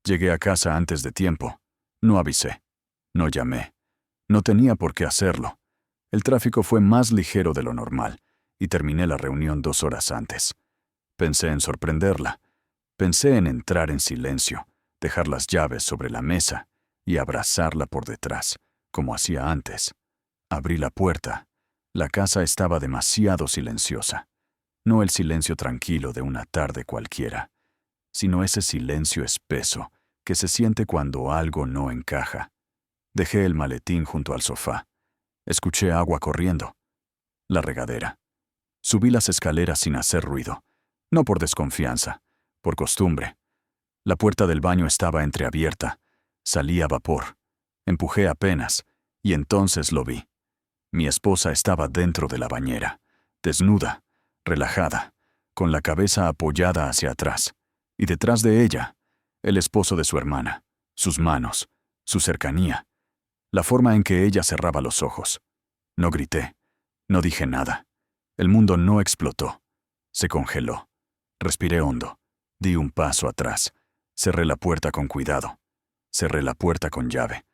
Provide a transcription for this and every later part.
Llegué a casa antes de tiempo. No avisé. No llamé. No tenía por qué hacerlo. El tráfico fue más ligero de lo normal y terminé la reunión 2 horas antes. Pensé en sorprenderla. Pensé en entrar en silencio, dejar las llaves sobre la mesa y abrazarla por detrás, como hacía antes. Abrí la puerta. La casa estaba demasiado silenciosa. No el silencio tranquilo de una tarde cualquiera, sino ese silencio espeso que se siente cuando algo no encaja. Dejé el maletín junto al sofá. Escuché agua corriendo. La regadera. Subí las escaleras sin hacer ruido, no por desconfianza, por costumbre. La puerta del baño estaba entreabierta. Salía vapor. Empujé apenas, y entonces lo vi. Mi esposa estaba dentro de la bañera, desnuda, relajada, con la cabeza apoyada hacia atrás, y detrás de ella, el esposo de su hermana, sus manos, su cercanía, la forma en que ella cerraba los ojos. No grité, no dije nada. El mundo no explotó, se congeló. Respiré hondo, di un paso atrás, cerré la puerta con cuidado, cerré la puerta con llave.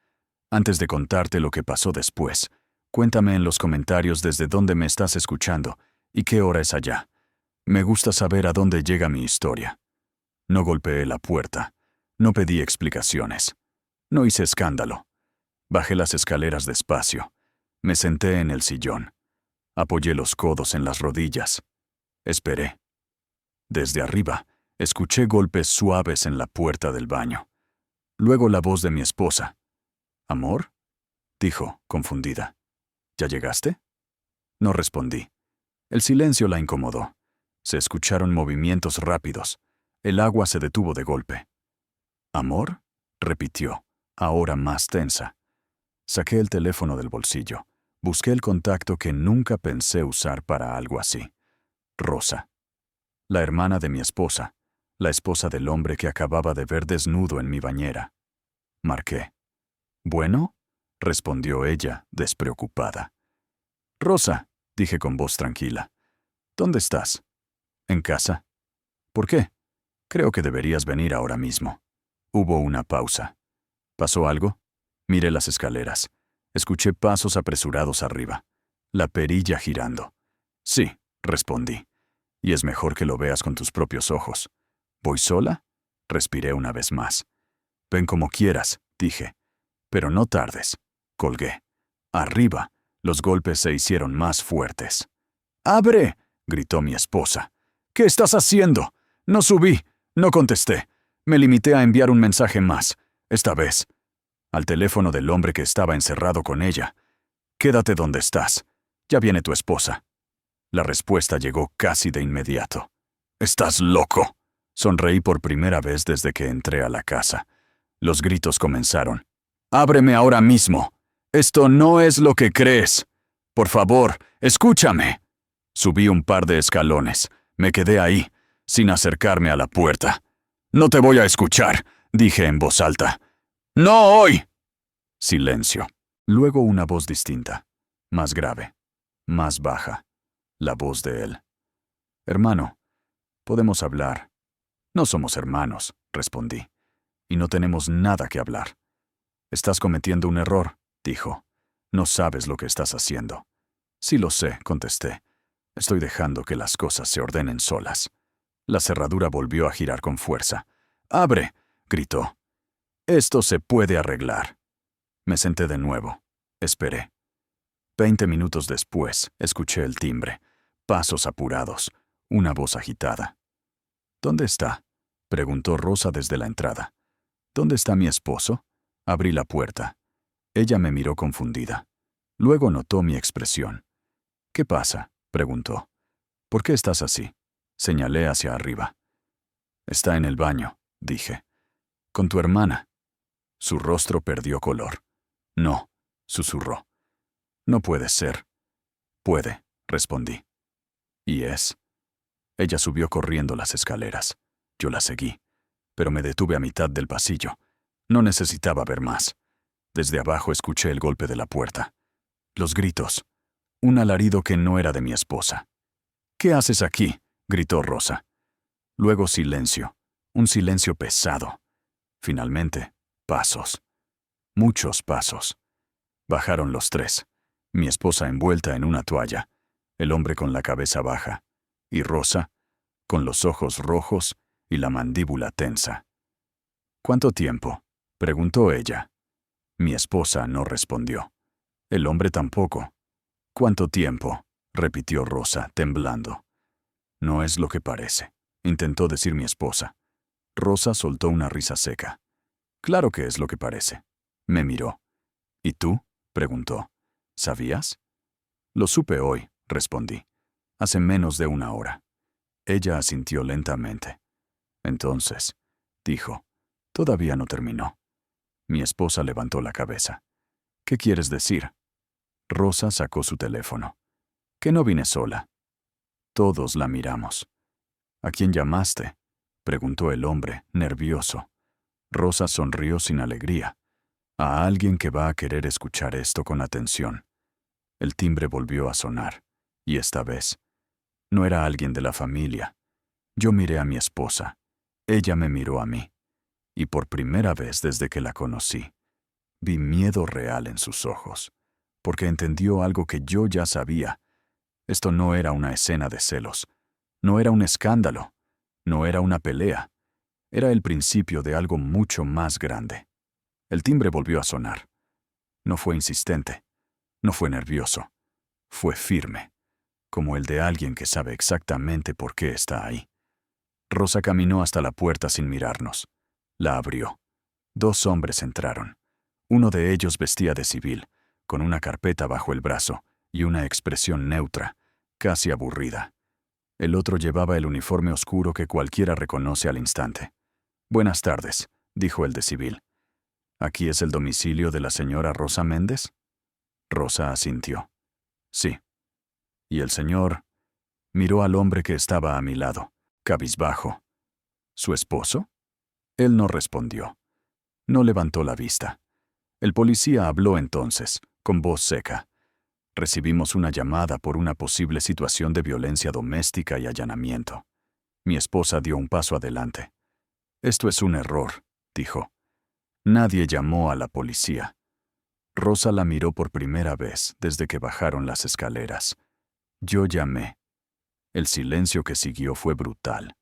Antes de contarte lo que pasó después, cuéntame en los comentarios desde dónde me estás escuchando y qué hora es allá. Me gusta saber a dónde llega mi historia. No golpeé la puerta, no pedí explicaciones, no hice escándalo. Bajé las escaleras despacio, me senté en el sillón, apoyé los codos en las rodillas, esperé. Desde arriba, escuché golpes suaves en la puerta del baño. Luego la voz de mi esposa. ¿Amor?, dijo, confundida. ¿Ya llegaste? No respondí. El silencio la incomodó. Se escucharon movimientos rápidos. El agua se detuvo de golpe. ¿Amor?, repitió, ahora más tensa. Saqué el teléfono del bolsillo. Busqué el contacto que nunca pensé usar para algo así. Rosa. La hermana de mi esposa. La esposa del hombre que acababa de ver desnudo en mi bañera. Marqué. ¿Bueno?, respondió ella, despreocupada. Rosa, dije con voz tranquila. ¿Dónde estás? ¿En casa? ¿Por qué? Creo que deberías venir ahora mismo. Hubo una pausa. ¿Pasó algo? Miré las escaleras. Escuché pasos apresurados arriba. La perilla girando. Sí, respondí. Y es mejor que lo veas con tus propios ojos. ¿Voy sola? Respiré una vez más. Ven como quieras, dije. Pero no tardes. Colgué. Arriba, los golpes se hicieron más fuertes. ¡Abre!, gritó mi esposa. ¿Qué estás haciendo? No subí, no contesté. Me limité a enviar un mensaje más, esta vez, al teléfono del hombre que estaba encerrado con ella. Quédate donde estás. Ya viene tu esposa. La respuesta llegó casi de inmediato. ¿Estás loco? Sonreí por primera vez desde que entré a la casa. Los gritos comenzaron. ¡Ábreme ahora mismo! Esto no es lo que crees. Por favor, escúchame. Subí un par de escalones. Me quedé ahí, sin acercarme a la puerta. No te voy a escuchar, dije en voz alta. ¡No hoy! Silencio. Luego una voz distinta, más grave, más baja. La voz de él. Hermano, podemos hablar. No somos hermanos, respondí. Y no tenemos nada que hablar. Estás cometiendo un error, dijo. No sabes lo que estás haciendo. Sí lo sé, contesté. Estoy dejando que las cosas se ordenen solas. La cerradura volvió a girar con fuerza. ¡Abre!, gritó. Esto se puede arreglar. Me senté de nuevo. Esperé. 20 minutos después, escuché el timbre. Pasos apurados. Una voz agitada. ¿Dónde está?, preguntó Rosa desde la entrada. ¿Dónde está mi esposo? Abrí la puerta. Ella me miró confundida. Luego notó mi expresión. ¿Qué pasa?, preguntó. ¿Por qué estás así? Señalé hacia arriba. Está en el baño, dije. Con tu hermana. Su rostro perdió color. No, susurró. No puede ser. Puede, respondí. ¿Y es? Ella subió corriendo las escaleras. Yo la seguí, pero me detuve a mitad del pasillo. No necesitaba ver más. Desde abajo escuché el golpe de la puerta. Los gritos. Un alarido que no era de mi esposa. ¿Qué haces aquí?, gritó Rosa. Luego silencio. Un silencio pesado. Finalmente, pasos. Muchos pasos. Bajaron los tres. Mi esposa envuelta en una toalla, el hombre con la cabeza baja, y Rosa, con los ojos rojos y la mandíbula tensa. ¿Cuánto tiempo?, preguntó ella. Mi esposa no respondió. El hombre tampoco. ¿Cuánto tiempo?, repitió Rosa, temblando. No es lo que parece, intentó decir mi esposa. Rosa soltó una risa seca. Claro que es lo que parece. Me miró. ¿Y tú?, preguntó. ¿Sabías? Lo supe hoy, respondí. Hace menos de una hora. Ella asintió lentamente. Entonces, dijo, todavía no terminó. Mi esposa levantó la cabeza. ¿Qué quieres decir? Rosa sacó su teléfono. Que no vine sola. Todos la miramos. ¿A quién llamaste?, preguntó el hombre, nervioso. Rosa sonrió sin alegría. A alguien que va a querer escuchar esto con atención. El timbre volvió a sonar, y esta vez no era alguien de la familia. Yo miré a mi esposa. Ella me miró a mí. Y por primera vez desde que la conocí, vi miedo real en sus ojos, porque entendió algo que yo ya sabía. Esto no era una escena de celos, no era un escándalo, no era una pelea. Era el principio de algo mucho más grande. El timbre volvió a sonar. No fue insistente, no fue nervioso, fue firme, como el de alguien que sabe exactamente por qué está ahí. Rosa caminó hasta la puerta sin mirarnos. La abrió. 2 hombres entraron. Uno de ellos vestía de civil, con una carpeta bajo el brazo y una expresión neutra, casi aburrida. El otro llevaba el uniforme oscuro que cualquiera reconoce al instante. «Buenas tardes», dijo el de civil. «¿Aquí es el domicilio de la señora Rosa Méndez?» Rosa asintió. «Sí». «¿Y el señor?» Miró al hombre que estaba a mi lado, cabizbajo. «¿Su esposo?» Él no respondió. No levantó la vista. El policía habló entonces, con voz seca. Recibimos una llamada por una posible situación de violencia doméstica y allanamiento. Mi esposa dio un paso adelante. «Esto es un error», dijo. «Nadie llamó a la policía». Rosa la miró por primera vez desde que bajaron las escaleras. Yo llamé. El silencio que siguió fue brutal.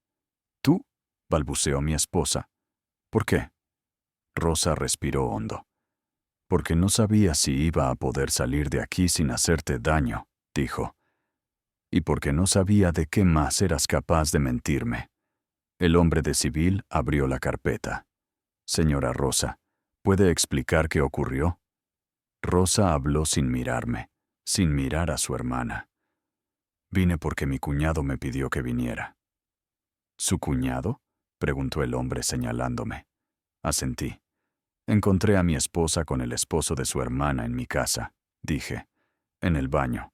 «¿Tú?», balbuceó mi esposa. «¿Por qué?». Rosa respiró hondo. «Porque no sabía si iba a poder salir de aquí sin hacerte daño», dijo. «Y porque no sabía de qué más eras capaz de mentirme». El hombre de civil abrió la carpeta. «Señora Rosa, ¿puede explicar qué ocurrió?». Rosa habló sin mirarme, sin mirar a su hermana. «Vine porque mi cuñado me pidió que viniera». «¿Su cuñado?», preguntó el hombre señalándome. Asentí. «Encontré a mi esposa con el esposo de su hermana en mi casa», dije, «en el baño».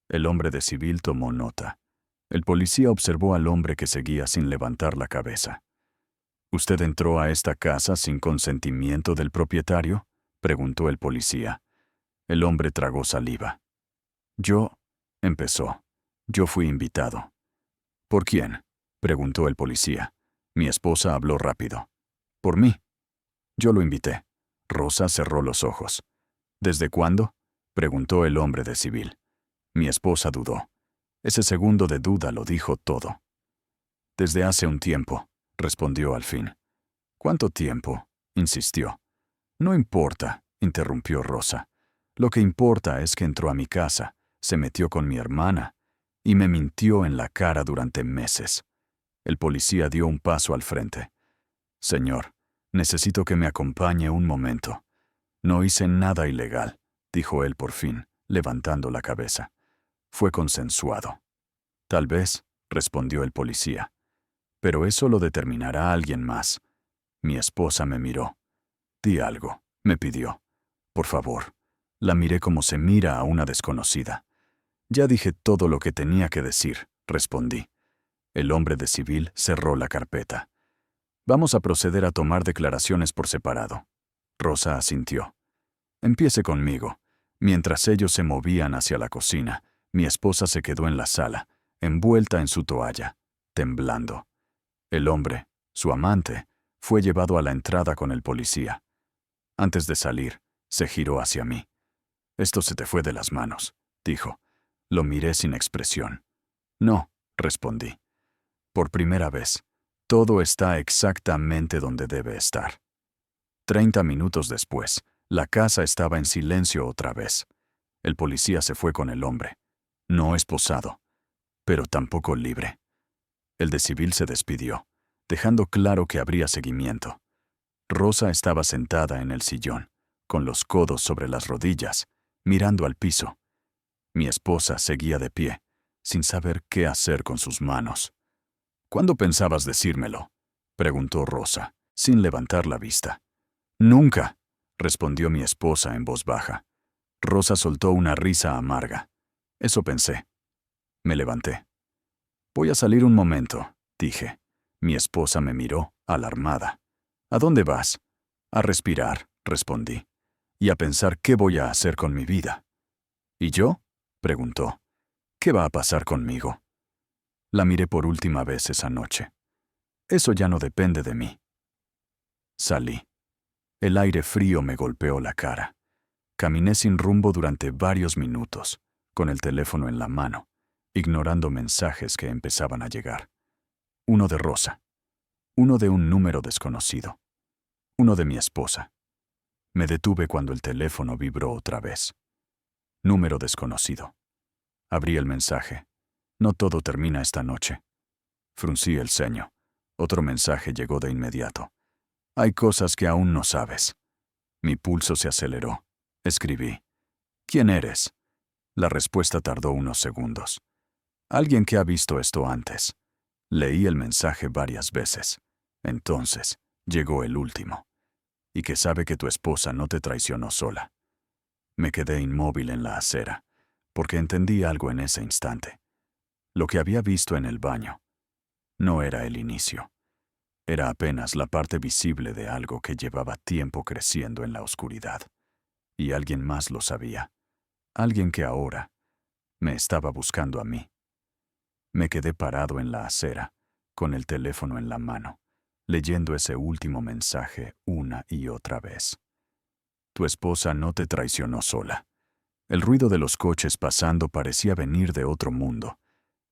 El hombre de civil tomó nota. El policía observó al hombre que seguía sin levantar la cabeza. «¿Usted entró a esta casa sin consentimiento del propietario?», preguntó el policía. El hombre tragó saliva. «Yo», empezó. «Yo fui invitado». «¿Por quién?», preguntó el policía. Mi esposa habló rápido. «Por mí». «Yo lo invité». Rosa cerró los ojos. «¿Desde cuándo?», preguntó el hombre de civil. Mi esposa dudó. Ese segundo de duda lo dijo todo. «Desde hace un tiempo», respondió al fin. «¿Cuánto tiempo?», insistió. «No importa», interrumpió Rosa. «Lo que importa es que entró a mi casa, se metió con mi hermana y me mintió en la cara durante meses». El policía dio un paso al frente. «Señor, necesito que me acompañe un momento». «No hice nada ilegal», dijo él por fin, levantando la cabeza. «Fue consensuado». «Tal vez», respondió el policía. «Pero eso lo determinará alguien más». Mi esposa me miró. «Di algo», me pidió. «Por favor». La miré como se mira a una desconocida. «Ya dije todo lo que tenía que decir», respondí. El hombre de civil cerró la carpeta. «Vamos a proceder a tomar declaraciones por separado». Rosa asintió. «Empiece conmigo». Mientras ellos se movían hacia la cocina, mi esposa se quedó en la sala, envuelta en su toalla, temblando. El hombre, su amante, Fue llevado a la entrada con el policía. Antes de salir, se giró hacia mí. «Esto se te fue de las manos», dijo. Lo miré sin expresión. «No», respondí. «Por primera vez, todo está exactamente donde debe estar». 30 minutos después, la casa estaba en silencio otra vez. El policía se fue con el hombre. No esposado, pero tampoco libre. El de civil se despidió, dejando claro que habría seguimiento. Rosa estaba sentada en el sillón, con los codos sobre las rodillas, mirando al piso. Mi esposa seguía de pie, sin saber qué hacer con sus manos. «¿Cuándo pensabas decírmelo?», preguntó Rosa, sin levantar la vista. «Nunca», respondió mi esposa en voz baja. Rosa soltó una risa amarga. «Eso pensé». Me levanté. «Voy a salir un momento», dije. Mi esposa me miró, alarmada. «¿A dónde vas?» «A respirar», respondí. «Y a pensar qué voy a hacer con mi vida». «¿Y yo?», preguntó. «¿Qué va a pasar conmigo?». La miré por última vez esa noche. «Eso ya no depende de mí». Salí. El aire frío me golpeó la cara. Caminé sin rumbo durante varios minutos, con el teléfono en la mano, ignorando mensajes que empezaban a llegar. Uno de Rosa. Uno de un número desconocido. Uno de mi esposa. Me detuve cuando el teléfono vibró otra vez. Número desconocido. Abrí el mensaje. «No todo termina esta noche». Fruncí el ceño. Otro mensaje llegó de inmediato. «Hay cosas que aún no sabes». Mi pulso se aceleró. Escribí. «¿Quién eres?». La respuesta tardó unos segundos. «Alguien que ha visto esto antes». Leí el mensaje varias veces. Entonces, llegó el último. «Y que sabe que tu esposa no te traicionó sola». Me quedé inmóvil en la acera, porque entendí algo en ese instante. Lo que había visto en el baño no era el inicio. Era apenas la parte visible de algo que llevaba tiempo creciendo en la oscuridad. Y alguien más lo sabía. Alguien que ahora me estaba buscando a mí. Me quedé parado en la acera, con el teléfono en la mano, leyendo ese último mensaje una y otra vez. «Tu esposa no te traicionó sola». El ruido de los coches pasando parecía venir de otro mundo.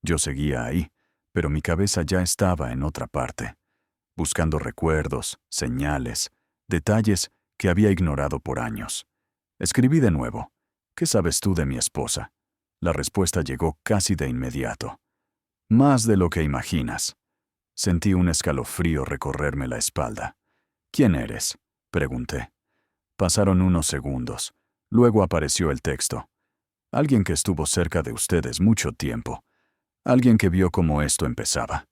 Yo seguía ahí, pero mi cabeza ya estaba en otra parte, buscando recuerdos, señales, detalles que había ignorado por años. Escribí de nuevo. «¿Qué sabes tú de mi esposa?». La respuesta llegó casi de inmediato. «Más de lo que imaginas». Sentí un escalofrío recorrerme la espalda. «¿Quién eres?», pregunté. Pasaron unos segundos. Luego apareció el texto. «Alguien que estuvo cerca de ustedes mucho tiempo. Alguien que vio cómo esto empezaba».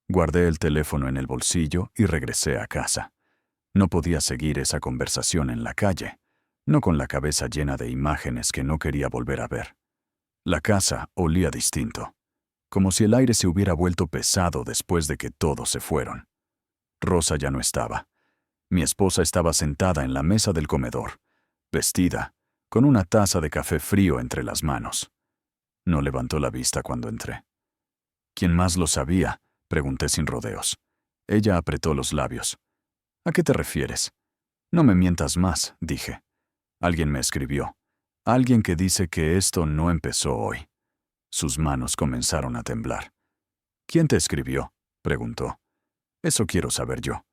Guardé el teléfono en el bolsillo y regresé a casa. No podía seguir esa conversación en la calle, no con la cabeza llena de imágenes que no quería volver a ver. La casa olía distinto, como si el aire se hubiera vuelto pesado después de que todos se fueron. Rosa ya no estaba. Mi esposa estaba sentada en la mesa del comedor, vestida, con una taza de café frío entre las manos. No levantó la vista cuando entré. «¿Quién más lo sabía?», pregunté sin rodeos. Ella apretó los labios. «¿A qué te refieres?». «No me mientas más», dije. «Alguien me escribió. Alguien que dice que esto no empezó hoy». Sus manos comenzaron a temblar. «¿Quién te escribió?», preguntó. «Eso quiero saber yo».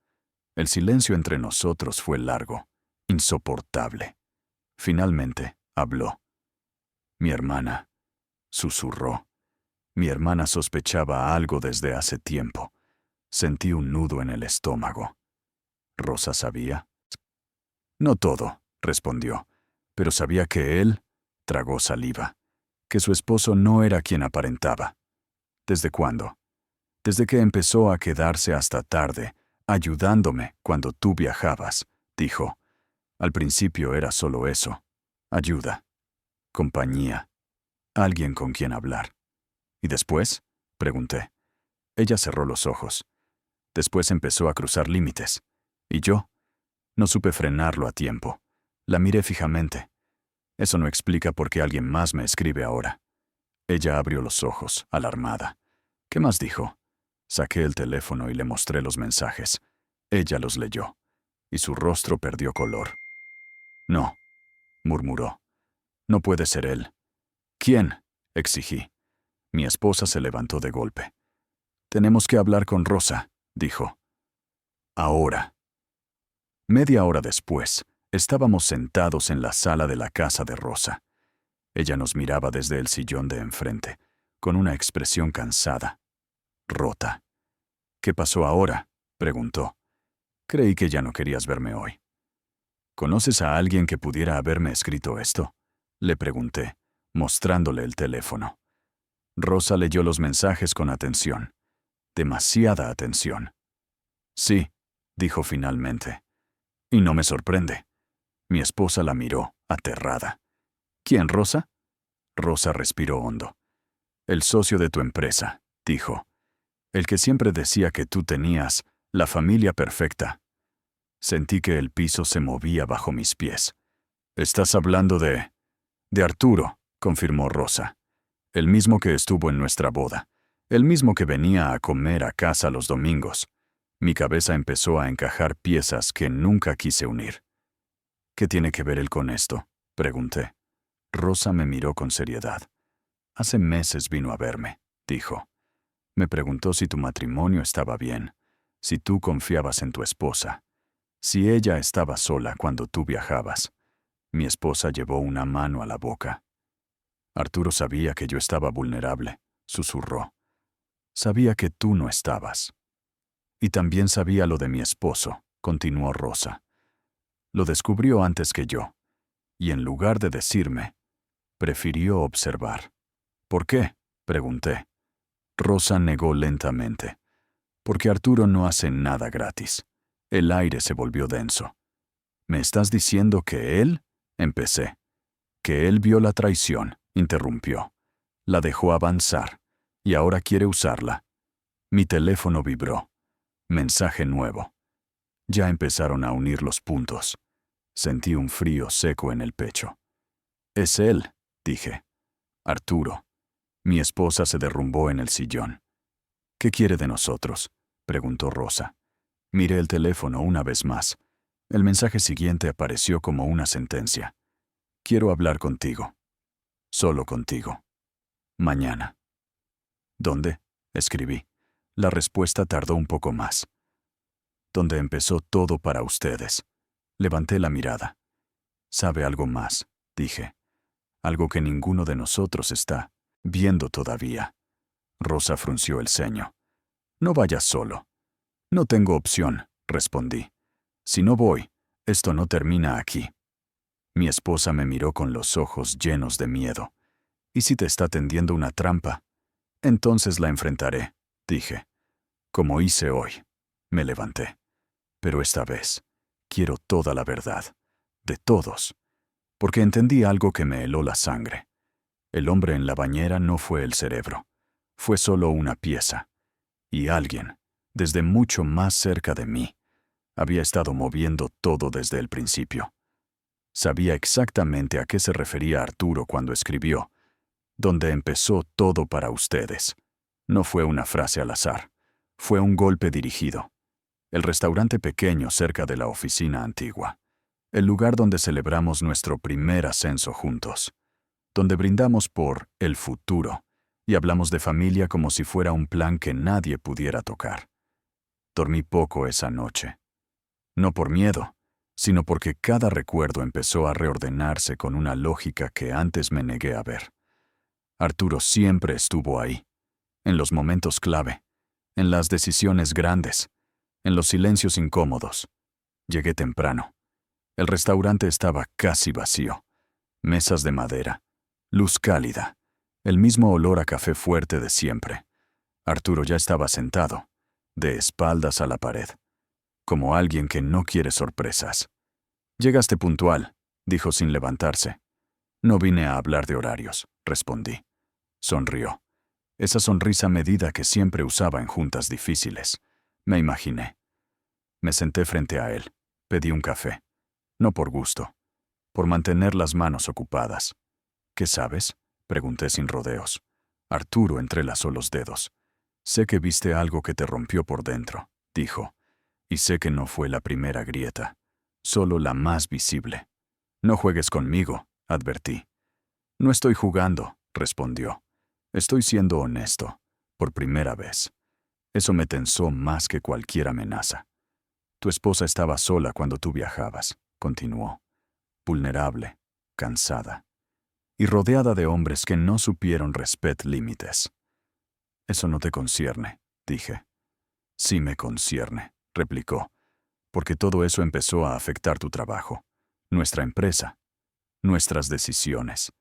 El silencio entre nosotros fue largo, insoportable. Finalmente, habló. «Mi hermana», susurró. Mi hermana sospechaba algo desde hace tiempo. Sentí un nudo en el estómago. ¿Rosa sabía? «No todo», respondió, «pero sabía que él», tragó saliva, «que su esposo no era quien aparentaba». «¿Desde cuándo?». «Desde que empezó a quedarse hasta tarde, ayudándome cuando tú viajabas», dijo. «Al principio era solo eso. Ayuda. Compañía. Alguien con quien hablar». «¿Y después?», pregunté. Ella cerró los ojos. Después empezó a cruzar límites. ¿Y yo? No supe frenarlo a tiempo. La miré fijamente. Eso no explica por qué alguien más me escribe ahora. Ella abrió los ojos, alarmada. «¿Qué más dijo?». Saqué el teléfono y le mostré los mensajes. Ella los leyó, y su rostro perdió color. No, murmuró. No puede ser él. ¿Quién? Exigí. Mi esposa se levantó de golpe. Tenemos que hablar con Rosa, dijo. Ahora. Media hora después, estábamos sentados en la sala de la casa de Rosa. Ella nos miraba desde el sillón de enfrente, con una expresión cansada, rota. ¿Qué pasó ahora?, preguntó. Creí que ya no querías verme hoy. ¿Conoces a alguien que pudiera haberme escrito esto?, le pregunté, mostrándole el teléfono. Rosa leyó los mensajes con atención. Demasiada atención. Sí, dijo finalmente. Y no me sorprende. Mi esposa la miró, aterrada. ¿Quién, Rosa? Rosa respiró hondo. El socio de tu empresa, dijo. El que siempre decía que tú tenías la familia perfecta. Sentí que el piso se movía bajo mis pies. Estás hablando de Arturo, confirmó Rosa. El mismo que estuvo en nuestra boda. El mismo que venía a comer a casa los domingos. Mi cabeza empezó a encajar piezas que nunca quise unir. ¿Qué tiene que ver él con esto?, pregunté. Rosa me miró con seriedad. Hace meses vino a verme, dijo. Me preguntó si tu matrimonio estaba bien, si tú confiabas en tu esposa, si ella estaba sola cuando tú viajabas. Mi esposa llevó una mano a la boca. Arturo sabía que yo estaba vulnerable, susurró. Sabía que tú no estabas. Y también sabía lo de mi esposo, continuó Rosa. Lo descubrió antes que yo, y en lugar de decirme, prefirió observar. ¿Por qué?, pregunté. Rosa negó lentamente. Porque Arturo no hace nada gratis. El aire se volvió denso. ¿Me estás diciendo que él? Empecé. Que él vio la traición, interrumpió. La dejó avanzar, y ahora quiere usarla. Mi teléfono vibró. Mensaje nuevo. Ya empezaron a unir los puntos. Sentí un frío seco en el pecho. Es él, dije. Arturo. Mi esposa se derrumbó en el sillón. ¿Qué quiere de nosotros?, preguntó Rosa. Miré el teléfono una vez más. El mensaje siguiente apareció como una sentencia. Quiero hablar contigo. Solo contigo. Mañana. ¿Dónde?, escribí. La respuesta tardó un poco más. Donde empezó todo para ustedes. Levanté la mirada. ¿Sabe algo más?, dije. Algo que ninguno de nosotros está viendo todavía. Rosa frunció el ceño. No vayas solo. No tengo opción, respondí. Si no voy, esto no termina aquí. Mi esposa me miró con los ojos llenos de miedo. ¿Y si te está tendiendo una trampa? Entonces la enfrentaré, dije. Como hice hoy. Me levanté. Pero esta vez, quiero toda la verdad. De todos. Porque entendí algo que me heló la sangre. El hombre en la bañera no fue el cerebro. Fue solo una pieza. Y alguien, desde mucho más cerca de mí, había estado moviendo todo desde el principio. Sabía exactamente a qué se refería Arturo cuando escribió, donde empezó todo para ustedes. No fue una frase al azar. Fue un golpe dirigido. El restaurante pequeño cerca de la oficina antigua. El lugar donde celebramos nuestro primer ascenso juntos. Donde brindamos por el futuro y hablamos de familia como si fuera un plan que nadie pudiera tocar. Dormí poco esa noche. No por miedo, sino porque cada recuerdo empezó a reordenarse con una lógica que antes me negué a ver. Arturo siempre estuvo ahí, en los momentos clave, en las decisiones grandes, en los silencios incómodos. Llegué temprano. El restaurante estaba casi vacío. Mesas de madera, luz cálida, el mismo olor a café fuerte de siempre. Arturo ya estaba sentado, de espaldas a la pared, como alguien que no quiere sorpresas. Llegaste puntual, dijo sin levantarse. No vine a hablar de horarios, respondí. Sonrió. Esa sonrisa medida que siempre usaba en juntas difíciles. Me imaginé. Me senté frente a él. Pedí un café. No por gusto. Por mantener las manos ocupadas. ¿Qué sabes?, pregunté sin rodeos. Arturo entrelazó los dedos. Sé que viste algo que te rompió por dentro, dijo. Y sé que no fue la primera grieta, solo la más visible. No juegues conmigo, advertí. No estoy jugando, respondió. Estoy siendo honesto, por primera vez. Eso me tensó más que cualquier amenaza. Tu esposa estaba sola cuando tú viajabas, continuó. Vulnerable, cansada, y rodeada de hombres que no supieron respetar límites. Eso no te concierne, dije. Sí me concierne, replicó, porque todo eso empezó a afectar tu trabajo, nuestra empresa, nuestras decisiones.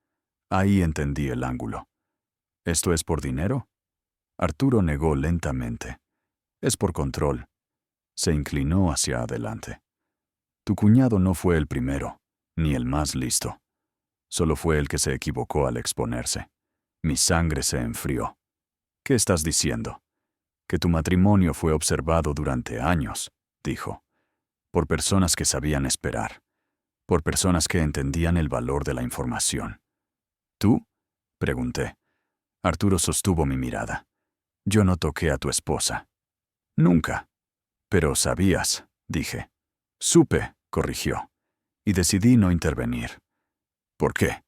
Ahí entendí el ángulo. ¿Esto es por dinero? Arturo negó lentamente. Es por control. Se inclinó hacia adelante. Tu cuñado no fue el primero, ni el más listo. Solo fue el que se equivocó al exponerse. Mi sangre se enfrió. ¿Qué estás diciendo? Que tu matrimonio fue observado durante años, dijo, por personas que sabían esperar, por personas que entendían el valor de la información. ¿Tú? Pregunté. Arturo sostuvo mi mirada. Yo no toqué a tu esposa. Nunca. Pero sabías, dije. Supe, corrigió. Y decidí no intervenir. ¿Por qué?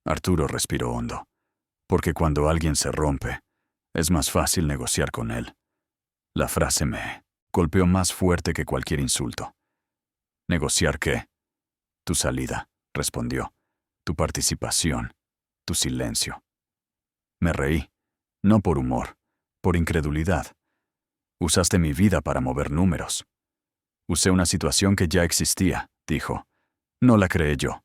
Arturo respiró hondo. Porque cuando alguien se rompe, es más fácil negociar con él. La frase me golpeó más fuerte que cualquier insulto. ¿Negociar qué? Tu salida, respondió. Tu participación, tu silencio. Me reí, no por humor, por incredulidad. Usaste mi vida para mover números. Usé una situación que ya existía, dijo. No la creé yo,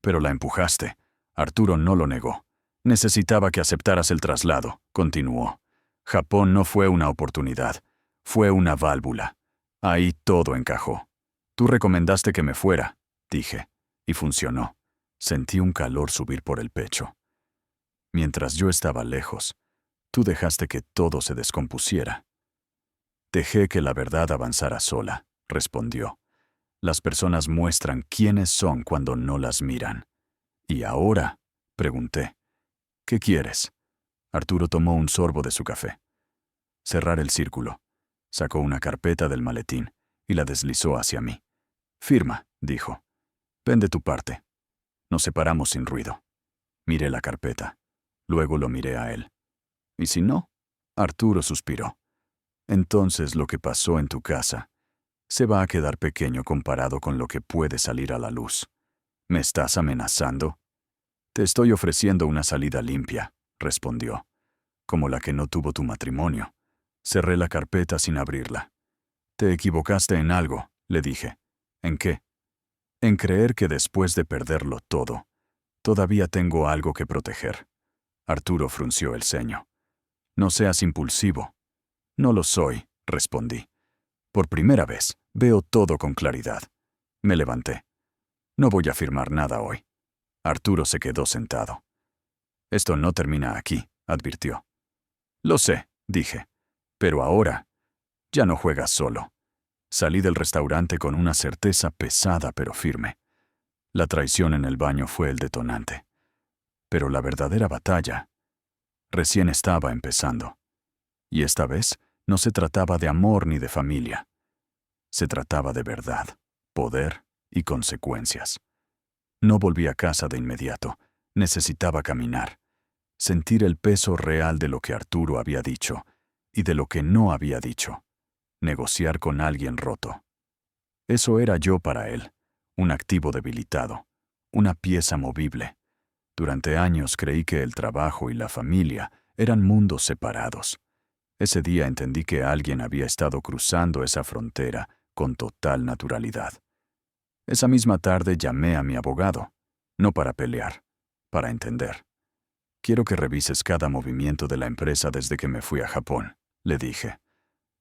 pero la empujaste. Arturo no lo negó. Necesitaba que aceptaras el traslado, continuó. Japón no fue una oportunidad, fue una válvula. Ahí todo encajó. Tú recomendaste que me fuera, dije, y funcionó. Sentí un calor subir por el pecho. Mientras yo estaba lejos, tú dejaste que todo se descompusiera. Dejé que la verdad avanzara sola, respondió. Las personas muestran quiénes son cuando no las miran. ¿Y ahora? Pregunté. ¿Qué quieres? Arturo tomó un sorbo de su café. Cerrar el círculo. Sacó una carpeta del maletín y la deslizó hacia mí. Firma, dijo. Vende tu parte. Nos separamos sin ruido. Miré la carpeta. Luego lo miré a él. ¿Y si no? Arturo suspiró. Entonces lo que pasó en tu casa se va a quedar pequeño comparado con lo que puede salir a la luz. ¿Me estás amenazando? Te estoy ofreciendo una salida limpia, respondió, como la que no tuvo tu matrimonio. Cerré la carpeta sin abrirla. Te equivocaste en algo, le dije. ¿En qué? En creer que después de perderlo todo, todavía tengo algo que proteger. Arturo frunció el ceño. No seas impulsivo. No lo soy, respondí. Por primera vez, veo todo con claridad. Me levanté. No voy a firmar nada hoy. Arturo se quedó sentado. Esto no termina aquí, advirtió. Lo sé, dije. Pero ahora, ya no juegas solo. Salí del restaurante con una certeza pesada pero firme. La traición en el baño fue el detonante. Pero la verdadera batalla recién estaba empezando. Y esta vez no se trataba de amor ni de familia. Se trataba de verdad, poder y consecuencias. No volví a casa de inmediato. Necesitaba caminar, sentir el peso real de lo que Arturo había dicho y de lo que no había dicho. Negociar con alguien roto. Eso era yo para él, un activo debilitado, una pieza movible. Durante años creí que el trabajo y la familia eran mundos separados. Ese día entendí que alguien había estado cruzando esa frontera con total naturalidad. Esa misma tarde llamé a mi abogado, no para pelear, para entender. Quiero que revises cada movimiento de la empresa desde que me fui a Japón, le dije,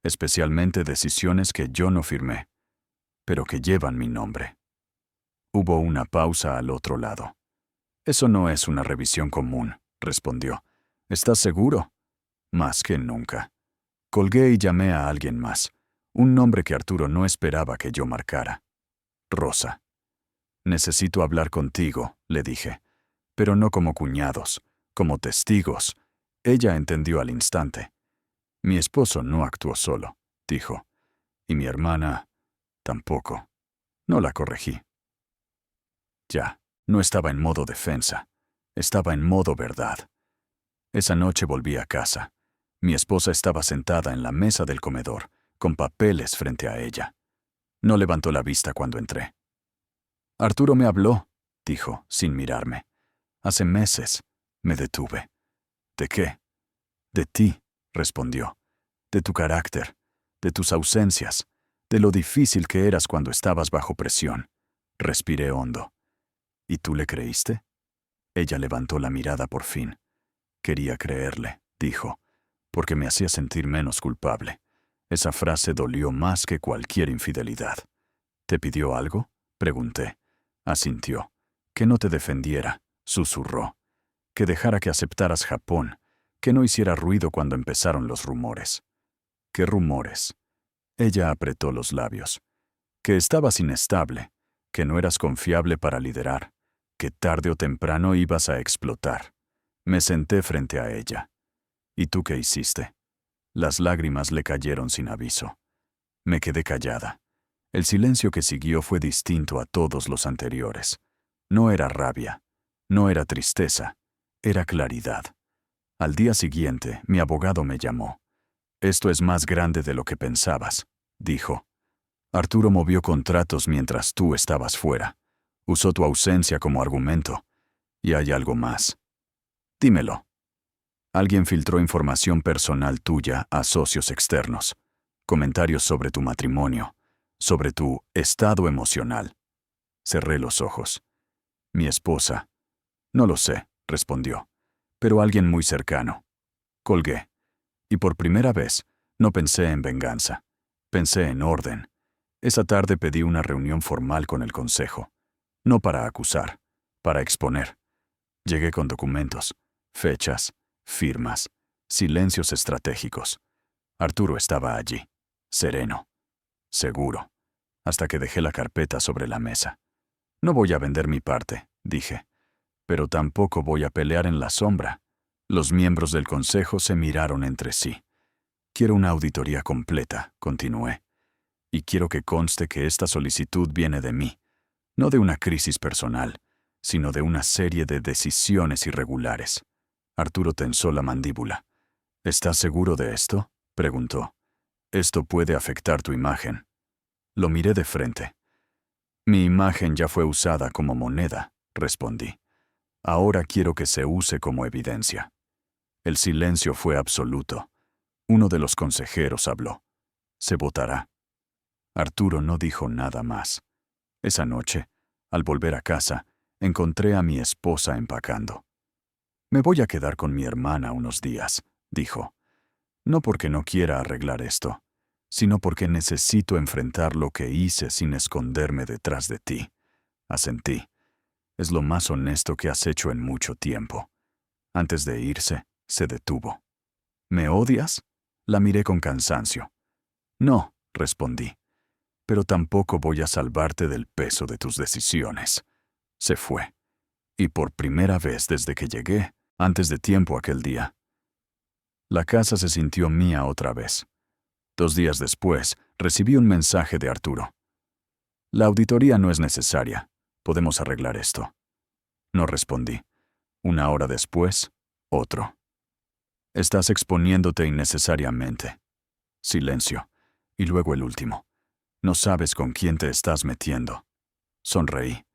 especialmente decisiones que yo no firmé, pero que llevan mi nombre. Hubo una pausa al otro lado. Eso no es una revisión común, respondió. ¿Estás seguro? Más que nunca. Colgué y llamé a alguien más, un nombre que Arturo no esperaba que yo marcara. Rosa. Necesito hablar contigo, le dije, pero no como cuñados, como testigos. Ella entendió al instante. Mi esposo no actuó solo, dijo. Y mi hermana, tampoco. No la corregí. Ya, no estaba en modo defensa. Estaba en modo verdad. Esa noche volví a casa. Mi esposa estaba sentada en la mesa del comedor, con papeles frente a ella. No levantó la vista cuando entré. Arturo me habló, dijo, sin mirarme. Hace meses. Me detuve. ¿De qué? De ti, respondió. De tu carácter, de tus ausencias, de lo difícil que eras cuando estabas bajo presión. Respiré hondo. ¿Y tú le creíste? Ella levantó la mirada por fin. Quería creerle, dijo, porque me hacía sentir menos culpable. Esa frase dolió más que cualquier infidelidad. ¿Te pidió algo? Pregunté. Asintió. Que no te defendiera, susurró. Que dejara que aceptaras Japón, que no hiciera ruido cuando empezaron los rumores. ¿Qué rumores? Ella apretó los labios. Que estabas inestable, que no eras confiable para liderar, que tarde o temprano ibas a explotar. Me senté frente a ella. ¿Y tú qué hiciste? Las lágrimas le cayeron sin aviso. Me quedé callada. El silencio que siguió fue distinto a todos los anteriores. No era rabia, no era tristeza, era claridad. Al día siguiente, mi abogado me llamó. Esto es más grande de lo que pensabas, dijo. Arturo movió contratos mientras tú estabas fuera. Usó tu ausencia como argumento. Y hay algo más. Dímelo. Alguien filtró información personal tuya a socios externos. Comentarios sobre tu matrimonio, sobre tu estado emocional. Cerré los ojos. Mi esposa. No lo sé, respondió. Pero alguien muy cercano. Colgué. Y por primera vez, no pensé en venganza. Pensé en orden. Esa tarde pedí una reunión formal con el consejo. No para acusar, para exponer. Llegué con documentos, fechas, firmas, silencios estratégicos. Arturo estaba allí, sereno, seguro, hasta que dejé la carpeta sobre la mesa. No voy a vender mi parte, dije, pero tampoco voy a pelear en la sombra. Los miembros del consejo se miraron entre sí. Quiero una auditoría completa, continué. Y quiero que conste que esta solicitud viene de mí, no de una crisis personal, sino de una serie de decisiones irregulares. Arturo tensó la mandíbula. ¿Estás seguro de esto? Preguntó. Esto puede afectar tu imagen. Lo miré de frente. Mi imagen ya fue usada como moneda, respondí. Ahora quiero que se use como evidencia. El silencio fue absoluto. Uno de los consejeros habló. Se votará. Arturo no dijo nada más. Esa noche, al volver a casa, encontré a mi esposa empacando. Me voy a quedar con mi hermana unos días, dijo. No porque no quiera arreglar esto, sino porque necesito enfrentar lo que hice sin esconderme detrás de ti. Asentí. Es lo más honesto que has hecho en mucho tiempo. Antes de irse, se detuvo. ¿Me odias? La miré con cansancio. No, respondí. Pero tampoco voy a salvarte del peso de tus decisiones. Se fue. Y por primera vez desde que llegué, antes de tiempo aquel día, la casa se sintió mía otra vez. 2 días después, recibí un mensaje de Arturo. La auditoría no es necesaria. Podemos arreglar esto. No respondí. 1 hora después, otro. Estás exponiéndote innecesariamente. Silencio. Y luego el último. No sabes con quién te estás metiendo. Sonreí.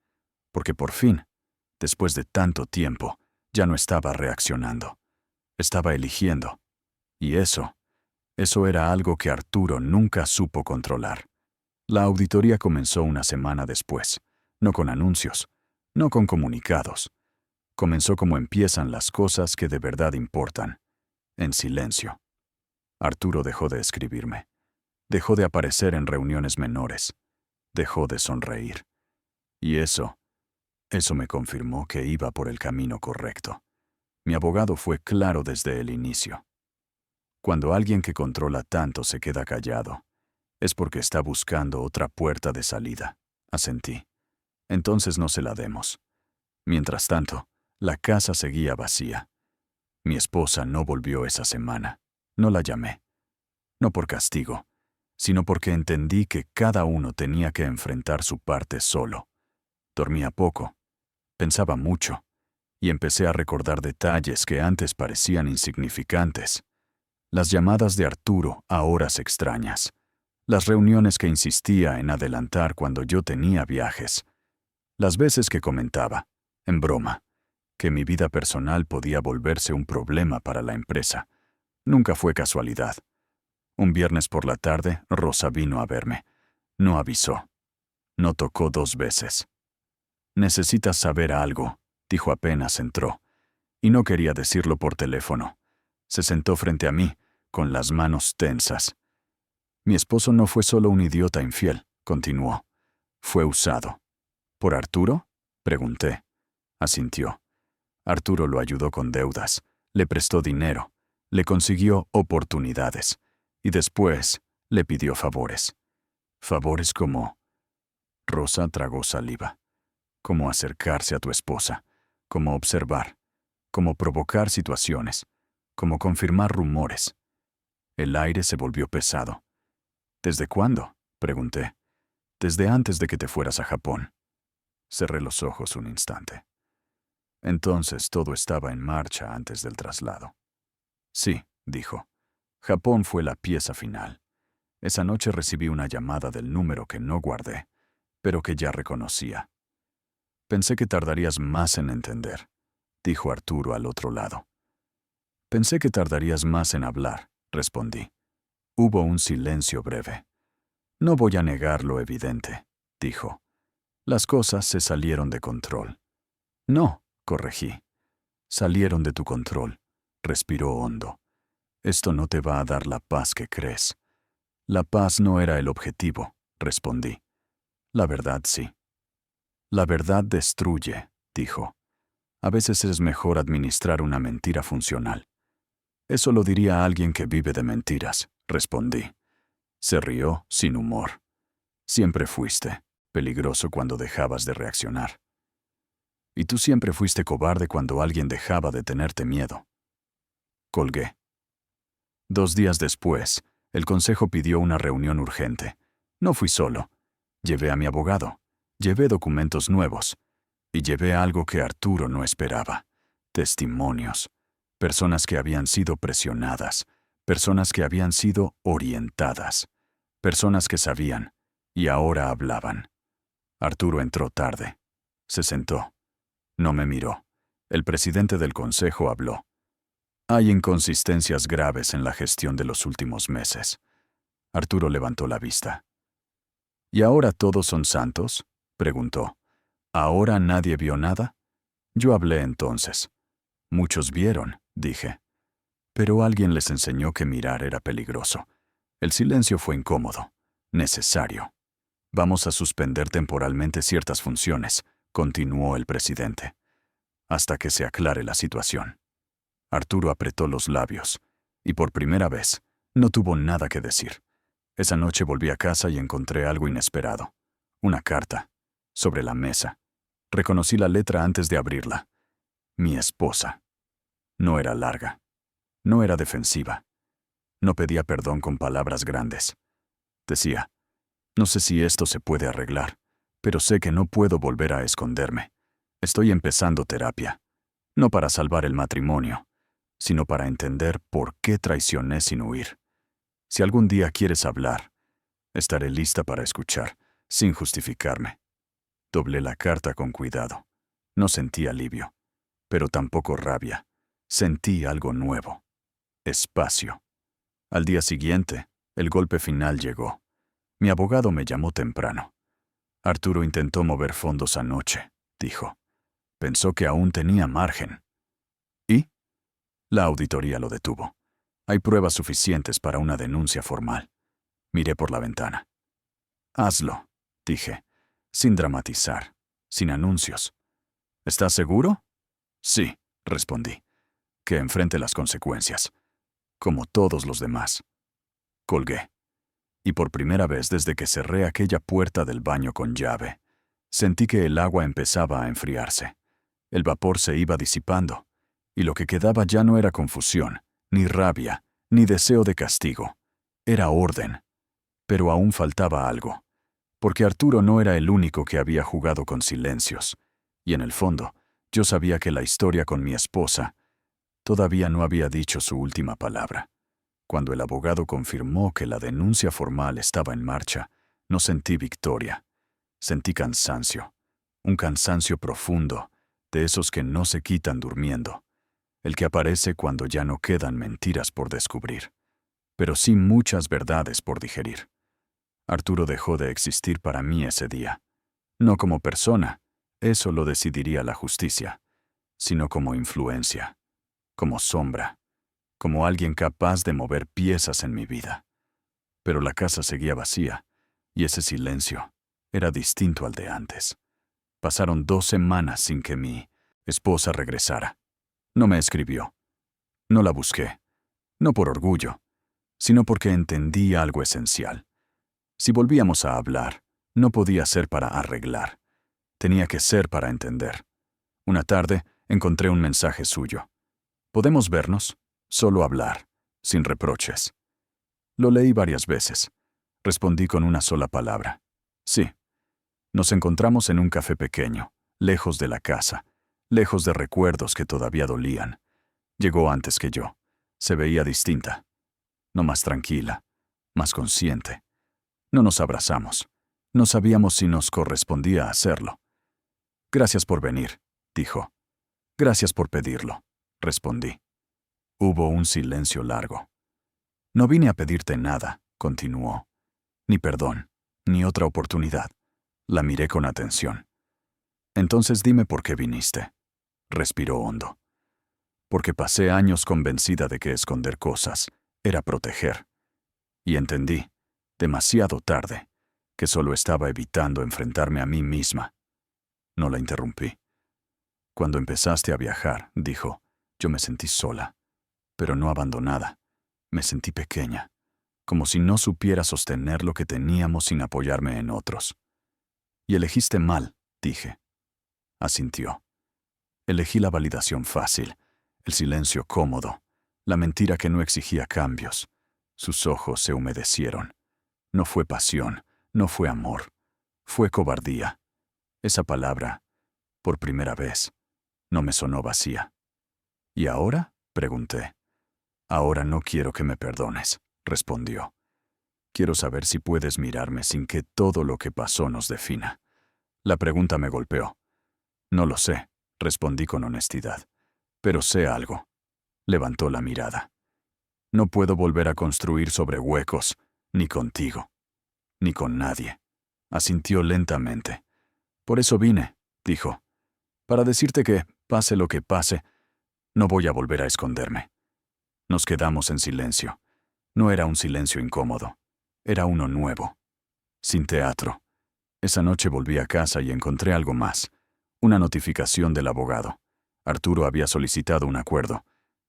Porque por fin, después de tanto tiempo, ya no estaba reaccionando. Estaba eligiendo. Y eso era algo que Arturo nunca supo controlar. La auditoría comenzó 1 semana después. No con anuncios, no con comunicados. Comenzó como empiezan las cosas que de verdad importan. En silencio. Arturo dejó de escribirme. Dejó de aparecer en reuniones menores. Dejó de sonreír. Y eso me confirmó que iba por el camino correcto. Mi abogado fue claro desde el inicio. Cuando alguien que controla tanto se queda callado, es porque está buscando otra puerta de salida. Asentí. Entonces no se la demos. Mientras tanto, la casa seguía vacía. Mi esposa no volvió esa semana. No la llamé. No por castigo, sino porque entendí que cada uno tenía que enfrentar su parte solo. Dormía poco, pensaba mucho, y empecé a recordar detalles que antes parecían insignificantes. Las llamadas de Arturo a horas extrañas, las reuniones que insistía en adelantar cuando yo tenía viajes, las veces que comentaba, en broma, que mi vida personal podía volverse un problema para la empresa. Nunca fue casualidad. Un viernes por la tarde, Rosa vino a verme. No avisó. No tocó 2 veces. «Necesitas saber algo», dijo apenas entró. Y no quería decirlo por teléfono. Se sentó frente a mí, con las manos tensas. «Mi esposo no fue solo un idiota infiel», continuó. «Fue usado». «¿Por Arturo?», pregunté. Asintió. Arturo lo ayudó con deudas, le prestó dinero, le consiguió oportunidades, y después le pidió favores. Favores como... Rosa tragó saliva. Como acercarse a tu esposa, como observar, como provocar situaciones, como confirmar rumores. El aire se volvió pesado. «¿Desde cuándo?», pregunté. «Desde antes de que te fueras a Japón». Cerré los ojos un instante. Entonces todo estaba en marcha antes del traslado. «Sí», dijo. «Japón fue la pieza final. Esa noche recibí una llamada del número que no guardé, pero que ya reconocía. Pensé que tardarías más en entender», dijo Arturo al otro lado. «Pensé que tardarías más en hablar», respondí. Hubo un silencio breve. «No voy a negar lo evidente», dijo. «Las cosas se salieron de control». «No», corregí. «Salieron de tu control», respiró hondo. «Esto no te va a dar la paz que crees». «La paz no era el objetivo», respondí. «La verdad sí». «La verdad destruye», dijo. «A veces es mejor administrar una mentira funcional». «Eso lo diría alguien que vive de mentiras», respondí. Se rió sin humor. «Siempre fuiste peligroso cuando dejabas de reaccionar. Y tú siempre fuiste cobarde cuando alguien dejaba de tenerte miedo». Colgué. 2 días después, el consejo pidió una reunión urgente. No fui solo. Llevé a mi abogado. Llevé documentos nuevos. Y llevé algo que Arturo no esperaba. Testimonios. Personas que habían sido presionadas. Personas que habían sido orientadas. Personas que sabían y ahora hablaban. Arturo entró tarde. Se sentó. No me miró. El presidente del consejo habló. «Hay inconsistencias graves en la gestión de los últimos meses». Arturo levantó la vista. «¿Y ahora todos son santos?», preguntó. «¿Ahora nadie vio nada?». Yo hablé entonces. «Muchos vieron», dije. Pero alguien les enseñó que mirar era peligroso. El silencio fue incómodo, necesario. «Vamos a suspender temporalmente ciertas funciones», continuó el presidente, «hasta que se aclare la situación». Arturo apretó los labios, y por primera vez no tuvo nada que decir. Esa noche volví a casa y encontré algo inesperado. Una carta, sobre la mesa. Reconocí la letra antes de abrirla. Mi esposa. No era larga. No era defensiva. No pedía perdón con palabras grandes. Decía: «No sé si esto se puede arreglar, pero sé que no puedo volver a esconderme. Estoy empezando terapia. No para salvar el matrimonio, sino para entender por qué traicioné sin huir. Si algún día quieres hablar, estaré lista para escuchar, sin justificarme». Doblé la carta con cuidado. No sentí alivio, pero tampoco rabia. Sentí algo nuevo. Espacio. Al día siguiente, el golpe final llegó. Mi abogado me llamó temprano. «Arturo intentó mover fondos anoche», dijo. «Pensó que aún tenía margen». ¿Y? La auditoría lo detuvo. Hay pruebas suficientes para una denuncia formal. Miré por la ventana. «Hazlo», dije, sin dramatizar, sin anuncios. «¿Estás seguro?». «Sí», respondí. «Que enfrente las consecuencias, como todos los demás». Colgué. Y por primera vez desde que cerré aquella puerta del baño con llave, sentí que el agua empezaba a enfriarse. El vapor se iba disipando, y lo que quedaba ya no era confusión, ni rabia, ni deseo de castigo. Era orden. Pero aún faltaba algo, porque Arturo no era el único que había jugado con silencios, y en el fondo, yo sabía que la historia con mi esposa todavía no había dicho su última palabra. Cuando el abogado confirmó que la denuncia formal estaba en marcha, no sentí victoria. Sentí cansancio, un cansancio profundo, de esos que no se quitan durmiendo, el que aparece cuando ya no quedan mentiras por descubrir, pero sí muchas verdades por digerir. Arturo dejó de existir para mí ese día, no como persona, eso lo decidiría la justicia, sino como influencia, como sombra, como alguien capaz de mover piezas en mi vida. Pero la casa seguía vacía, y ese silencio era distinto al de antes. Pasaron 2 semanas sin que mi esposa regresara. No me escribió. No la busqué. No por orgullo, sino porque entendí algo esencial. Si volvíamos a hablar, no podía ser para arreglar. Tenía que ser para entender. Una tarde encontré un mensaje suyo. ¿Podemos vernos? Solo hablar, sin reproches. Lo leí varias veces. Respondí con una sola palabra. Sí. Nos encontramos en un café pequeño, lejos de la casa, lejos de recuerdos que todavía dolían. Llegó antes que yo. Se veía distinta. No más tranquila, más consciente. No nos abrazamos. No sabíamos si nos correspondía hacerlo. Gracias por venir, dijo. Gracias por pedirlo, respondí. Hubo un silencio largo. No vine a pedirte nada, continuó. Ni perdón, ni otra oportunidad. La miré con atención. Entonces dime por qué viniste. Respiró hondo. Porque pasé años convencida de que esconder cosas era proteger. Y entendí, demasiado tarde, que solo estaba evitando enfrentarme a mí misma. No la interrumpí. Cuando empezaste a viajar, dijo, yo me sentí sola, pero no abandonada. Me sentí pequeña, como si no supiera sostener lo que teníamos sin apoyarme en otros. Y elegiste mal, dije. Asintió. Elegí la validación fácil, el silencio cómodo, la mentira que no exigía cambios. Sus ojos se humedecieron. No fue pasión, no fue amor, fue cobardía. Esa palabra, por primera vez, no me sonó vacía. ¿Y ahora? Pregunté. Ahora no quiero que me perdones, respondió. Quiero saber si puedes mirarme sin que todo lo que pasó nos defina. La pregunta me golpeó. No lo sé, respondí con honestidad. Pero sé algo. Levantó la mirada. No puedo volver a construir sobre huecos, ni contigo, ni con nadie. Asintió lentamente. Por eso vine, dijo. Para decirte que, pase lo que pase, no voy a volver a esconderme. Nos quedamos en silencio. No era un silencio incómodo. Era uno nuevo. Sin teatro. Esa noche volví a casa y encontré algo más. Una notificación del abogado. Arturo había solicitado un acuerdo.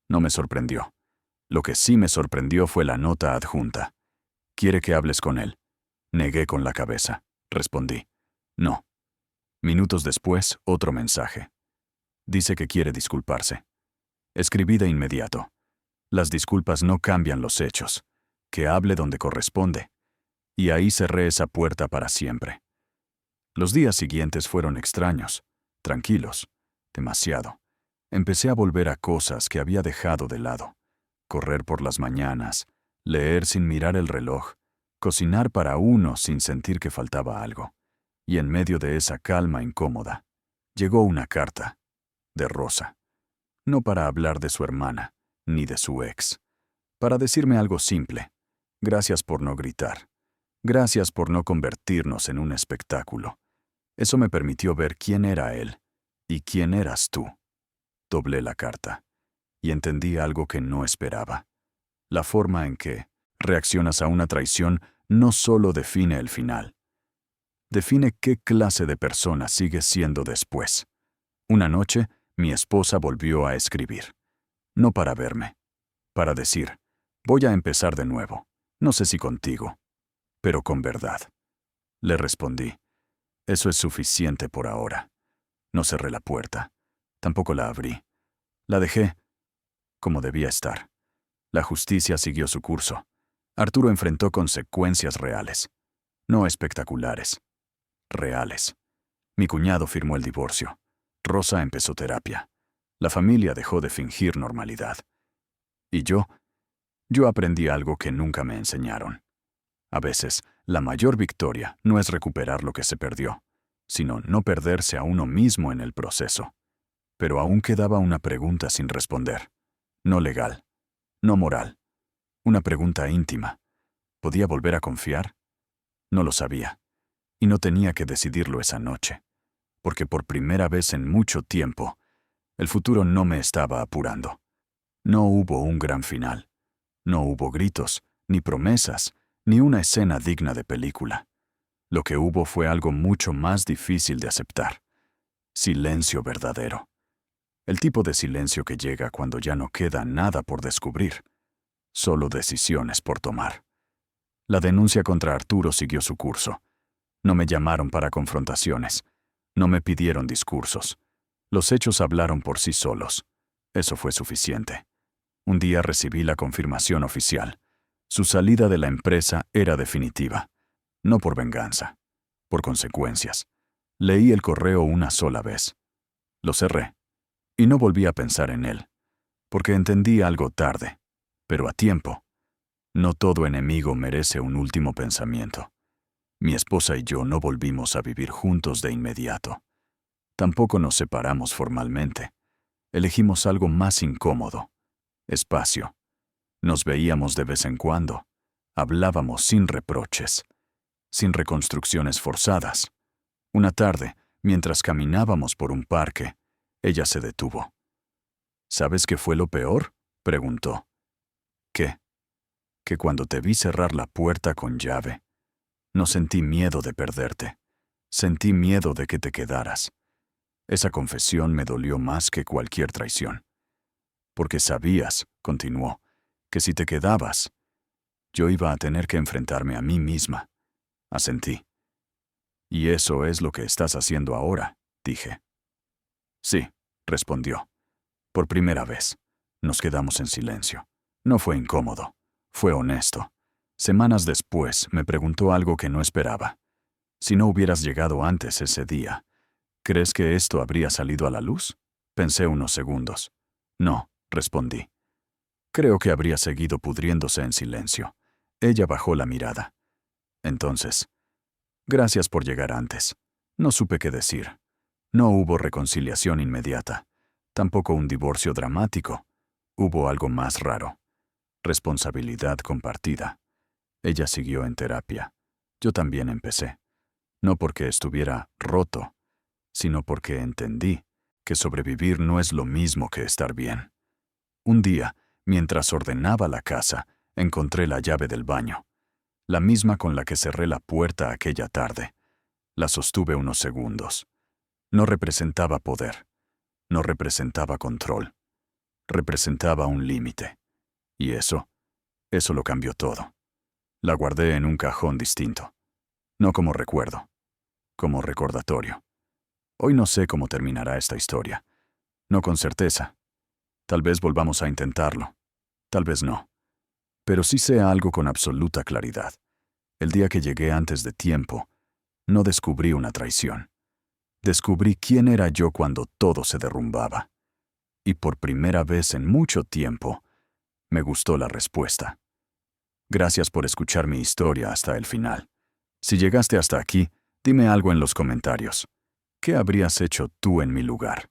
No me sorprendió. Lo que sí me sorprendió fue la nota adjunta. ¿Quiere que hables con él? Negué con la cabeza. Respondí. No. Minutos después, otro mensaje. Dice que quiere disculparse. Escribí de inmediato. Las disculpas no cambian los hechos. Que hable donde corresponde. Y ahí cerré esa puerta para siempre. Los días siguientes fueron extraños, tranquilos, demasiado. Empecé a volver a cosas que había dejado de lado. Correr por las mañanas, leer sin mirar el reloj, cocinar para uno sin sentir que faltaba algo. Y en medio de esa calma incómoda, llegó una carta, de Rosa. No para hablar de su hermana, ni de su ex. Para decirme algo simple. Gracias por no gritar. Gracias por no convertirnos en un espectáculo. Eso me permitió ver quién era él y quién eras tú. Doblé la carta y entendí algo que no esperaba. La forma en que reaccionas a una traición no solo define el final. Define qué clase de persona sigues siendo después. Una noche, mi esposa volvió a escribir. No para verme, para decir, voy a empezar de nuevo. No sé si contigo, pero con verdad. Le respondí, eso es suficiente por ahora. No cerré la puerta, tampoco la abrí. La dejé como debía estar. La justicia siguió su curso. Arturo enfrentó consecuencias reales, no espectaculares, reales. Mi cuñado firmó el divorcio. Rosa empezó terapia. La familia dejó de fingir normalidad. Y yo aprendí algo que nunca me enseñaron. A veces, la mayor victoria no es recuperar lo que se perdió, sino no perderse a uno mismo en el proceso. Pero aún quedaba una pregunta sin responder. No legal, no moral. Una pregunta íntima. ¿Podía volver a confiar? No lo sabía. Y no tenía que decidirlo esa noche. Porque por primera vez en mucho tiempo, el futuro no me estaba apurando. No hubo un gran final. No hubo gritos, ni promesas, ni una escena digna de película. Lo que hubo fue algo mucho más difícil de aceptar. Silencio verdadero. El tipo de silencio que llega cuando ya no queda nada por descubrir, solo decisiones por tomar. La denuncia contra Arturo siguió su curso. No me llamaron para confrontaciones. No me pidieron discursos. Los hechos hablaron por sí solos. Eso fue suficiente. Un día recibí la confirmación oficial. Su salida de la empresa era definitiva. No por venganza, por consecuencias. Leí el correo una sola vez. Lo cerré. Y no volví a pensar en él, porque entendí algo tarde, pero a tiempo. No todo enemigo merece un último pensamiento. Mi esposa y yo no volvimos a vivir juntos de inmediato. Tampoco nos separamos formalmente. Elegimos algo más incómodo. Espacio. Nos veíamos de vez en cuando. Hablábamos sin reproches, sin reconstrucciones forzadas. Una tarde, mientras caminábamos por un parque, ella se detuvo. ¿Sabes qué fue lo peor?, preguntó. ¿Qué? Que cuando te vi cerrar la puerta con llave, no sentí miedo de perderte. Sentí miedo de que te quedaras. Esa confesión me dolió más que cualquier traición. Porque sabías, continuó, que si te quedabas, yo iba a tener que enfrentarme a mí misma. Asentí. Y eso es lo que estás haciendo ahora, dije. Sí, respondió. Por primera vez. Nos quedamos en silencio. No fue incómodo. Fue honesto. Semanas después me preguntó algo que no esperaba. Si no hubieras llegado antes ese día, ¿crees que esto habría salido a la luz? Pensé unos segundos. No, respondí. Creo que habría seguido pudriéndose en silencio. Ella bajó la mirada. Entonces, gracias por llegar antes. No supe qué decir. No hubo reconciliación inmediata. Tampoco un divorcio dramático. Hubo algo más raro. Responsabilidad compartida. Ella siguió en terapia. Yo también empecé. No porque estuviera roto, sino porque entendí que sobrevivir no es lo mismo que estar bien. Un día, mientras ordenaba la casa, encontré la llave del baño, la misma con la que cerré la puerta aquella tarde. La sostuve unos segundos. No representaba poder. No representaba control. Representaba un límite. Y eso lo cambió todo. La guardé en un cajón distinto. No como recuerdo, como recordatorio. Hoy no sé cómo terminará esta historia. No con certeza. Tal vez volvamos a intentarlo. Tal vez no. Pero sí sé algo con absoluta claridad. El día que llegué antes de tiempo, no descubrí una traición. Descubrí quién era yo cuando todo se derrumbaba. Y por primera vez en mucho tiempo, me gustó la respuesta. Gracias por escuchar mi historia hasta el final. Si llegaste hasta aquí, dime algo en los comentarios. ¿Qué habrías hecho tú en mi lugar?